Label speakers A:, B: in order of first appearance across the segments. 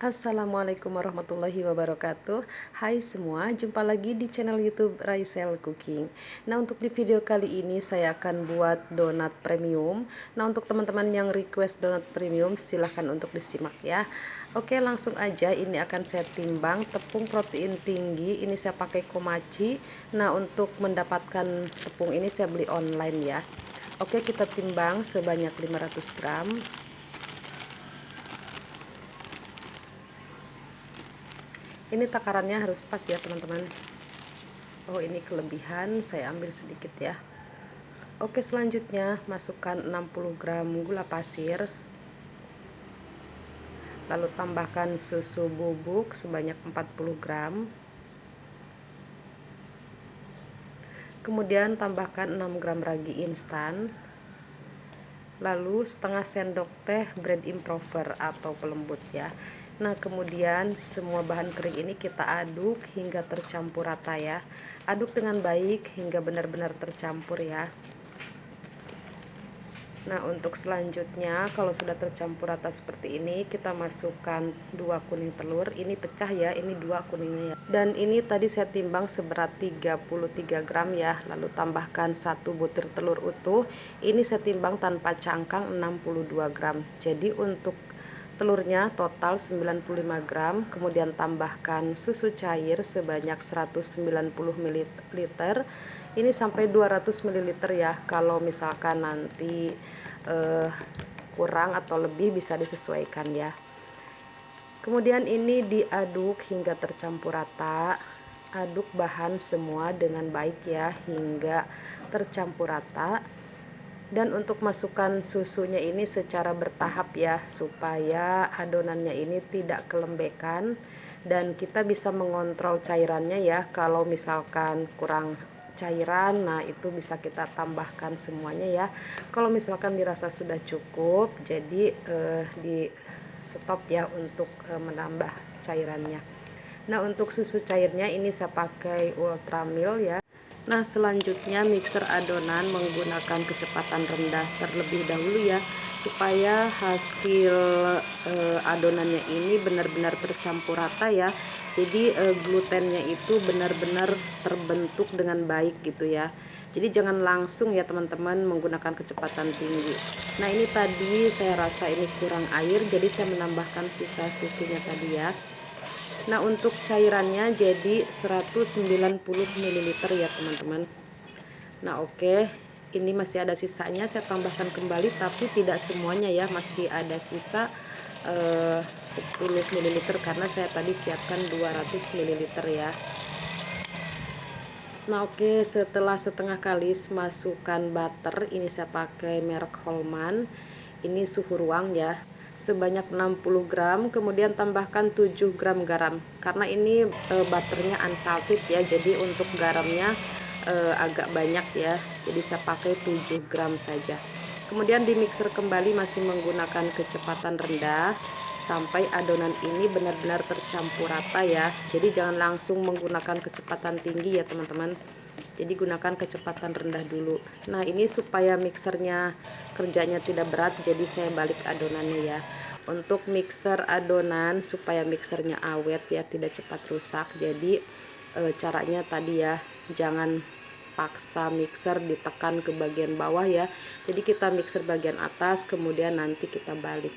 A: Assalamualaikum warahmatullahi wabarakatuh. Hai semua, jumpa lagi di channel YouTube Raisel Cooking. Nah, untuk di video kali ini saya akan buat donat premium. Nah, untuk teman-teman yang request donat premium silahkan untuk disimak ya. Oke, langsung aja, ini akan saya timbang tepung protein tinggi. Ini saya pakai Komachi. Nah, untuk mendapatkan tepung ini saya beli online ya. Oke, kita timbang sebanyak 500 gram. Ini takarannya harus pas ya teman-teman. Oh, ini kelebihan, saya ambil sedikit ya. Oke, selanjutnya masukkan 60 gram gula pasir. Lalu tambahkan susu bubuk sebanyak 40 gram. Kemudian tambahkan 6 gram ragi instan. Lalu setengah sendok teh bread improver atau pelembut ya. Nah, kemudian semua bahan kering ini kita aduk hingga tercampur rata ya. Aduk dengan baik hingga benar-benar tercampur ya. Nah, untuk selanjutnya kalau sudah tercampur rata seperti ini, kita masukkan 2 kuning telur. Ini pecah ya, ini 2 kuningnya ya. Dan ini tadi saya timbang seberat 33 gram ya. Lalu tambahkan 1 butir telur utuh. Ini saya timbang tanpa cangkang 62 gram. Jadi untuk telurnya total 95 gram, kemudian tambahkan susu cair sebanyak 190 ml. Ini sampai 200 ml ya. Kalau misalkan nanti kurang atau lebih bisa disesuaikan ya. Kemudian ini diaduk hingga tercampur rata. Aduk bahan semua dengan baik ya hingga tercampur rata. Dan untuk masukkan susunya ini secara bertahap ya, supaya adonannya ini tidak kelembekan dan kita bisa mengontrol cairannya ya. Kalau misalkan kurang cairan, nah itu bisa kita tambahkan semuanya ya. Kalau misalkan dirasa sudah cukup, jadi di stop ya untuk menambah cairannya. Nah, untuk susu cairnya ini saya pakai Ultramil ya. Nah, selanjutnya mixer adonan menggunakan kecepatan rendah terlebih dahulu ya, supaya hasil adonannya ini benar-benar tercampur rata ya. Jadi glutennya itu benar-benar terbentuk dengan baik gitu ya. Jadi jangan langsung ya teman-teman menggunakan kecepatan tinggi. Nah, ini tadi saya rasa ini kurang air, jadi saya menambahkan sisa susunya tadi ya. Nah, untuk cairannya jadi 190 ml ya teman-teman. Nah, oke, ini masih ada sisanya, saya tambahkan kembali tapi tidak semuanya ya, masih ada sisa 10 ml karena saya tadi siapkan 200 ml ya. Nah, oke, setelah setengah kalis masukkan butter. Ini saya pakai merek Holman, ini suhu ruang ya, sebanyak 60 gram. Kemudian tambahkan 7 gram garam karena ini butternya unsalted ya, jadi untuk garamnya agak banyak ya, jadi saya pakai 7 gram saja. Kemudian di mixer kembali masih menggunakan kecepatan rendah sampai adonan ini benar-benar tercampur rata ya. Jadi jangan langsung menggunakan kecepatan tinggi ya teman-teman, jadi gunakan kecepatan rendah dulu. Nah, ini supaya mixernya kerjanya tidak berat, jadi saya balik adonannya ya. Untuk mixer adonan supaya mixernya awet ya, tidak cepat rusak, jadi caranya tadi ya, jangan paksa mixer ditekan ke bagian bawah ya, jadi kita mixer bagian atas kemudian nanti kita balik.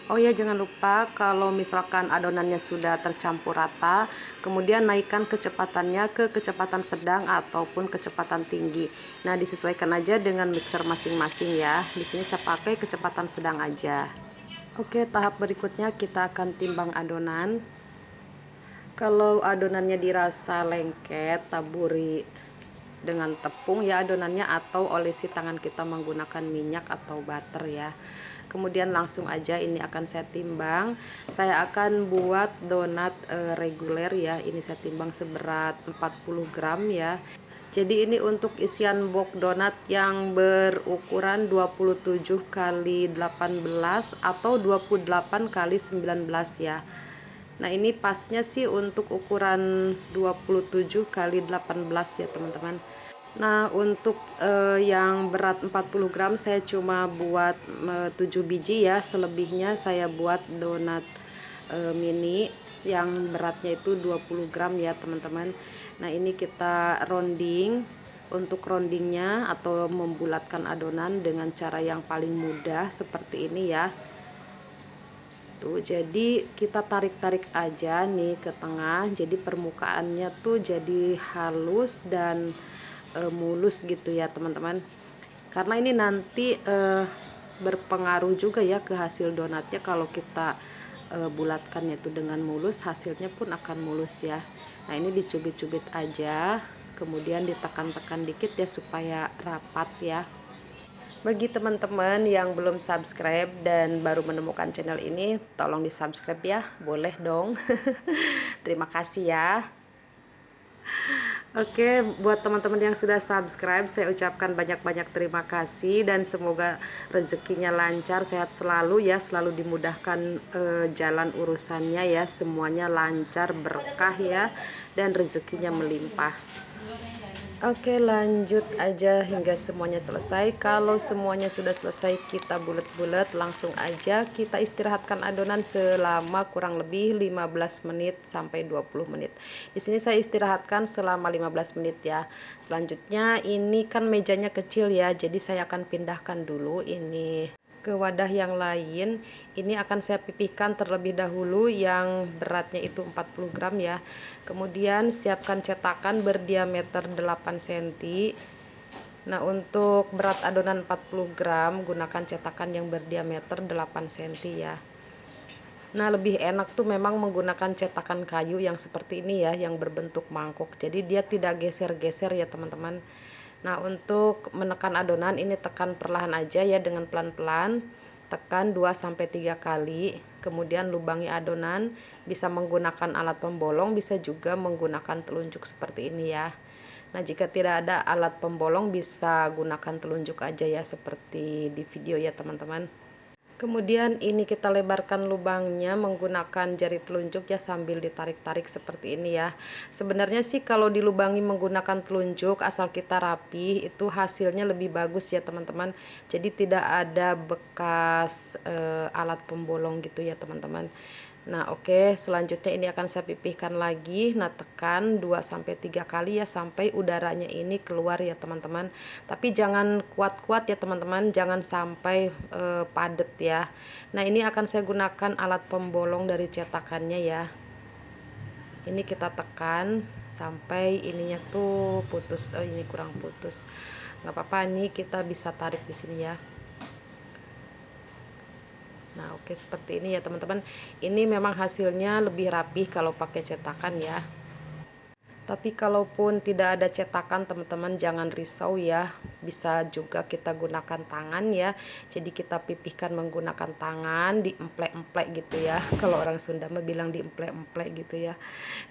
A: Oh ya, jangan lupa kalau misalkan adonannya sudah tercampur rata, kemudian naikkan kecepatannya ke kecepatan sedang ataupun kecepatan tinggi. Nah, disesuaikan aja dengan mixer masing-masing ya. Di sini saya pakai kecepatan sedang aja. Oke, tahap berikutnya kita akan timbang adonan. Kalau adonannya dirasa lengket, taburi dengan tepung ya adonannya, atau olesi tangan kita menggunakan minyak atau butter ya. Kemudian langsung aja ini akan saya timbang. Saya akan buat donat reguler ya. Ini saya timbang seberat 40 gram ya. Jadi ini untuk isian box donat yang berukuran 27 kali 18 atau 28 kali 19 ya. Nah, ini pasnya sih untuk ukuran 27 kali 18 ya teman-teman. Nah, untuk yang berat 40 gram saya cuma buat 7 biji ya, selebihnya saya buat donat mini yang beratnya itu 20 gram ya teman-teman. Nah ini kita rounding. Untuk roundingnya atau membulatkan adonan dengan cara yang paling mudah seperti ini ya. Tuh, jadi kita tarik-tarik aja nih ke tengah, jadi permukaannya tuh jadi halus dan mulus gitu ya teman-teman. Karena ini nanti berpengaruh juga ya ke hasil donatnya. Kalau kita bulatkannya itu dengan mulus, hasilnya pun akan mulus ya. Nah ini dicubit-cubit aja, kemudian ditekan-tekan dikit ya supaya rapat ya. Bagi teman-teman yang belum subscribe dan baru menemukan channel ini, tolong di subscribe ya, boleh dong. Terima kasih ya. Oke, buat teman-teman yang sudah subscribe, saya ucapkan banyak-banyak terima kasih dan semoga rezekinya lancar, sehat selalu ya, selalu dimudahkan jalan urusannya ya, semuanya lancar, berkah ya, dan rezekinya melimpah. Oke, lanjut aja hingga semuanya selesai. Kalau semuanya sudah selesai, kita bulat-bulat, langsung aja kita istirahatkan adonan selama kurang lebih 15 menit sampai 20 menit. Di sini saya istirahatkan selama 15 menit ya. Selanjutnya ini kan mejanya kecil ya, jadi saya akan pindahkan dulu ini ke wadah yang lain. Ini akan saya pipihkan terlebih dahulu yang beratnya itu 40 gram ya. Kemudian siapkan cetakan berdiameter 8 cm. Nah untuk berat adonan 40 gram gunakan cetakan yang berdiameter 8 cm ya. Nah lebih enak tuh memang menggunakan cetakan kayu yang seperti ini ya, yang berbentuk mangkuk, jadi dia tidak geser-geser ya teman-teman. Nah untuk menekan adonan ini tekan perlahan aja ya, dengan pelan-pelan tekan 2-3 kali, kemudian lubangi adonan, bisa menggunakan alat pembolong, bisa juga menggunakan telunjuk seperti ini ya. Nah jika tidak ada alat pembolong bisa gunakan telunjuk aja ya, seperti di video ya teman-teman. Kemudian ini kita lebarkan lubangnya menggunakan jari telunjuk ya, sambil ditarik-tarik seperti ini ya. Sebenarnya sih kalau dilubangi menggunakan telunjuk asal kita rapi itu hasilnya lebih bagus ya teman-teman. Jadi tidak ada bekas alat pembolong gitu ya teman-teman. Nah oke, selanjutnya ini akan saya pipihkan lagi. Nah tekan 2-3 kali ya sampai udaranya ini keluar ya teman-teman. Tapi jangan kuat-kuat ya teman-teman, jangan sampai padat ya. Nah ini akan saya gunakan alat pembolong dari cetakannya ya. Ini kita tekan sampai ininya tuh putus. Oh ini kurang putus, nggak apa-apa, ini kita bisa tarik di sini ya. Nah oke, seperti ini ya teman-teman. Ini memang hasilnya lebih rapi kalau pakai cetakan ya. Tapi kalaupun tidak ada cetakan teman-teman jangan risau ya, bisa juga kita gunakan tangan ya. Jadi kita pipihkan menggunakan tangan, diemplek-emplek gitu ya. Kalau orang Sunda mah bilang diemplek-emplek gitu ya.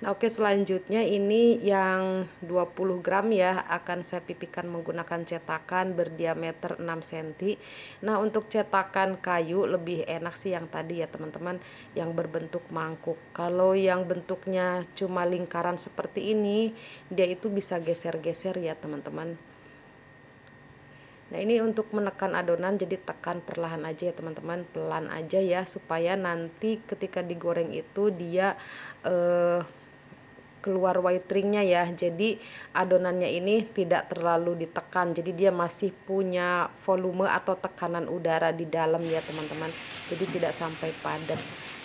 A: Nah oke, selanjutnya ini yang 20 gram ya, akan saya pipihkan menggunakan cetakan berdiameter 6 cm. Nah untuk cetakan kayu lebih enak sih yang tadi ya teman-teman, yang berbentuk mangkuk. Kalau yang bentuknya cuma lingkaran seperti ini, dia itu bisa geser-geser ya teman-teman. Nah ini untuk menekan adonan, jadi tekan perlahan aja ya teman-teman, pelan aja ya, supaya nanti ketika digoreng itu dia keluar white ringnya ya. Jadi adonannya ini tidak terlalu ditekan, jadi dia masih punya volume atau tekanan udara di dalam ya teman-teman, jadi tidak sampai padat.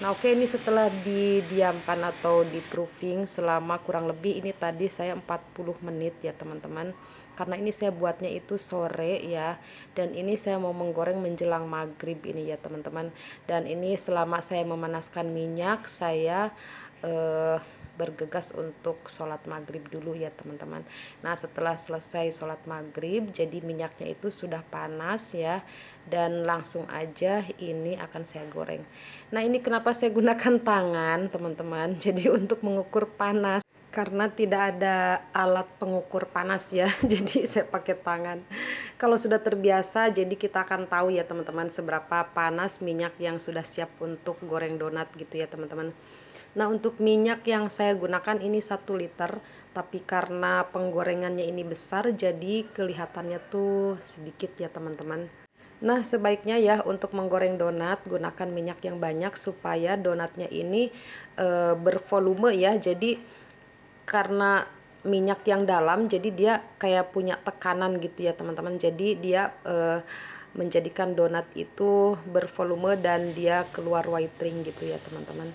A: Nah oke, ini setelah didiamkan atau di proofing selama kurang lebih ini tadi saya 40 menit ya teman-teman, karena ini saya buatnya itu sore ya, dan ini saya mau menggoreng menjelang maghrib ini ya teman-teman. Dan ini selama saya memanaskan minyak, saya bergegas untuk sholat maghrib dulu ya teman-teman. Nah setelah selesai sholat maghrib, jadi minyaknya itu sudah panas ya, dan langsung aja ini akan saya goreng. Nah ini kenapa saya gunakan tangan teman-teman, jadi untuk mengukur panas, karena tidak ada alat pengukur panas ya. Jadi saya pakai tangan. Kalau sudah terbiasa, jadi kita akan tahu ya teman-teman seberapa panas minyak yang sudah siap untuk goreng donat gitu ya teman-teman. Nah untuk minyak yang saya gunakan ini 1 liter, tapi karena penggorengannya ini besar jadi kelihatannya tuh sedikit ya teman-teman. Nah, sebaiknya ya untuk menggoreng donat gunakan minyak yang banyak supaya donatnya ini bervolume ya. Jadi karena minyak yang dalam, jadi dia kayak punya tekanan gitu ya teman-teman. Jadi dia menjadikan donat itu bervolume dan dia keluar white ring gitu ya teman-teman.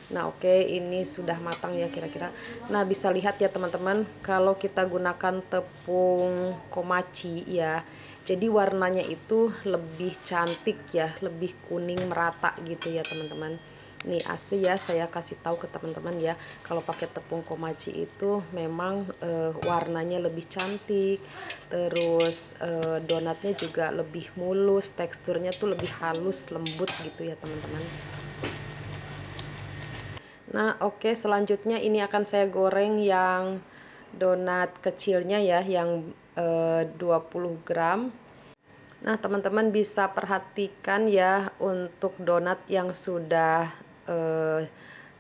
A: Nah oke, ini sudah matang ya kira-kira. Nah bisa lihat ya teman-teman, kalau kita gunakan tepung komachi ya, jadi warnanya itu lebih cantik ya, lebih kuning merata gitu ya teman-teman. Nih asli ya, saya kasih tahu ke teman-teman ya, kalau pakai tepung komachi itu memang warnanya lebih cantik, terus donatnya juga lebih mulus, teksturnya tuh lebih halus, lembut gitu ya teman-teman. Nah, oke, selanjutnya ini akan saya goreng yang donat kecilnya ya, yang 20 gram. Nah, teman-teman bisa perhatikan ya untuk donat yang sudah eh,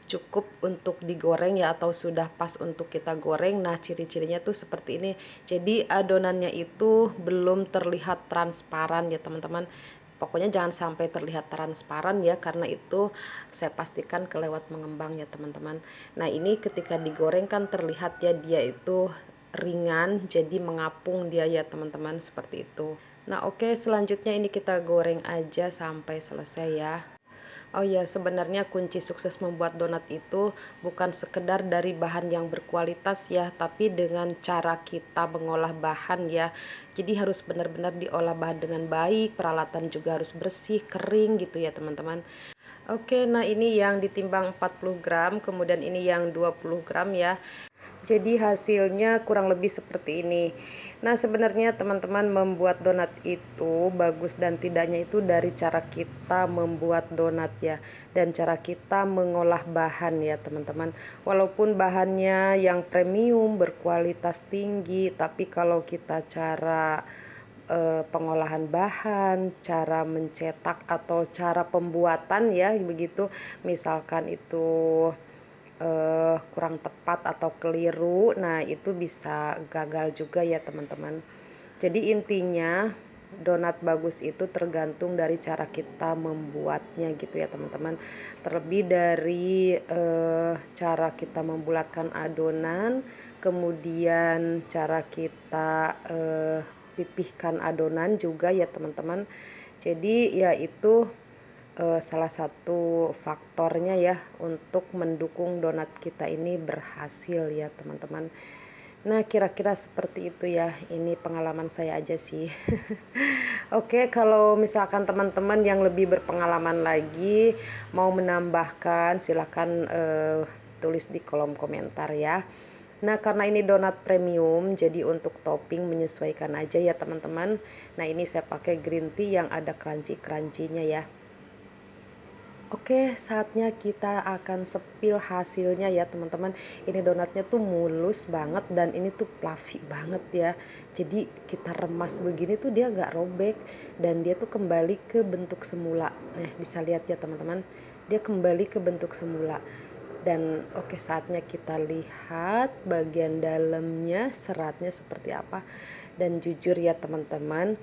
A: cukup untuk digoreng ya, atau sudah pas untuk kita goreng. Nah, ciri-cirinya tuh seperti ini. Jadi adonannya itu belum terlihat transparan ya teman-teman. Pokoknya jangan sampai terlihat transparan ya, karena itu saya pastikan kelewat mengembang ya teman-teman. Nah, ini ketika digoreng kan terlihat ya dia itu ringan, jadi mengapung dia ya teman-teman, seperti itu. Nah oke, selanjutnya ini kita goreng aja sampai selesai ya. Oh ya, sebenarnya kunci sukses membuat donat itu bukan sekedar dari bahan yang berkualitas ya, tapi dengan cara kita mengolah bahan ya. Jadi harus benar-benar diolah bahan dengan baik, peralatan juga harus bersih, kering gitu ya teman-teman. Oke, nah ini yang ditimbang 40 gram, kemudian ini yang 20 gram ya. Jadi hasilnya kurang lebih seperti ini. Nah, sebenarnya teman-teman membuat donat itu bagus dan tidaknya itu dari cara kita membuat donat ya, dan cara kita mengolah bahan ya teman-teman. Walaupun bahannya yang premium berkualitas tinggi, tapi kalau kita cara pengolahan bahan, cara mencetak atau cara pembuatan ya begitu, misalkan itu kurang tepat atau keliru, nah itu bisa gagal juga ya teman-teman. Jadi intinya donat bagus itu tergantung dari cara kita membuatnya gitu ya teman-teman. Terlebih dari cara kita membulatkan adonan, kemudian cara kita pipihkan adonan juga ya teman-teman. Jadi ya itu salah satu faktornya ya untuk mendukung donat kita ini berhasil ya teman-teman. Nah kira-kira seperti itu ya, ini pengalaman saya aja sih. Oke, kalau misalkan teman-teman yang lebih berpengalaman lagi mau menambahkan silahkan tulis di kolom komentar ya. Nah karena ini donat premium, jadi untuk topping menyesuaikan aja ya teman-teman. Nah ini saya pakai green tea yang ada crunchy-crunchy-nya ya. Oke, saatnya kita akan sepil hasilnya ya teman-teman. Ini donatnya tuh mulus banget dan ini tuh fluffy banget ya. Jadi kita remas begini tuh dia gak robek dan dia tuh kembali ke bentuk semula. Nah bisa lihat ya teman-teman, dia kembali ke bentuk semula. Dan oke, saatnya kita lihat bagian dalamnya, seratnya seperti apa. Dan jujur ya teman-teman,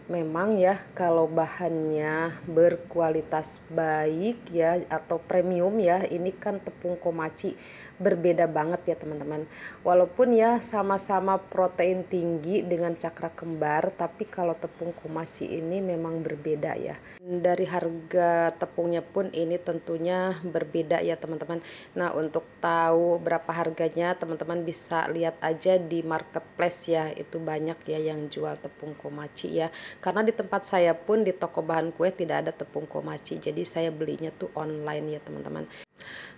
A: memang ya kalau bahannya berkualitas baik ya atau premium ya, ini kan tepung komachi, berbeda banget ya teman-teman. Walaupun ya sama-sama protein tinggi dengan cakra kembar, tapi kalau tepung komachi ini memang berbeda ya. Dari harga tepungnya pun ini tentunya berbeda ya teman-teman. Nah untuk tahu berapa harganya teman-teman bisa lihat aja di marketplace ya, itu banyak ya yang jual tepung komachi ya. Karena di tempat saya pun di toko bahan kue tidak ada tepung komachi, jadi saya belinya tuh online ya teman-teman.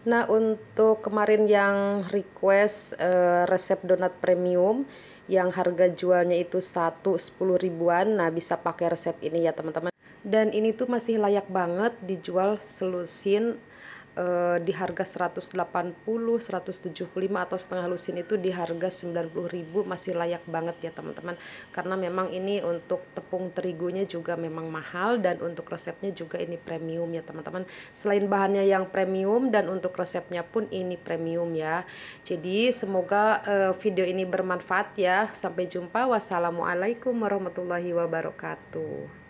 A: Nah untuk kemarin yang request resep donat premium yang harga jualnya itu 10 ribuan, nah bisa pakai resep ini ya teman-teman. Dan ini tuh masih layak banget dijual selusin di harga 180, 175 atau setengah lusin itu di harga 90.000, masih layak banget ya teman-teman. Karena memang ini untuk tepung terigunya juga memang mahal dan untuk resepnya juga ini premium ya teman-teman. Selain bahannya yang premium dan untuk resepnya pun ini premium ya. Jadi semoga video ini bermanfaat ya. Sampai jumpa. Wassalamualaikum warahmatullahi wabarakatuh.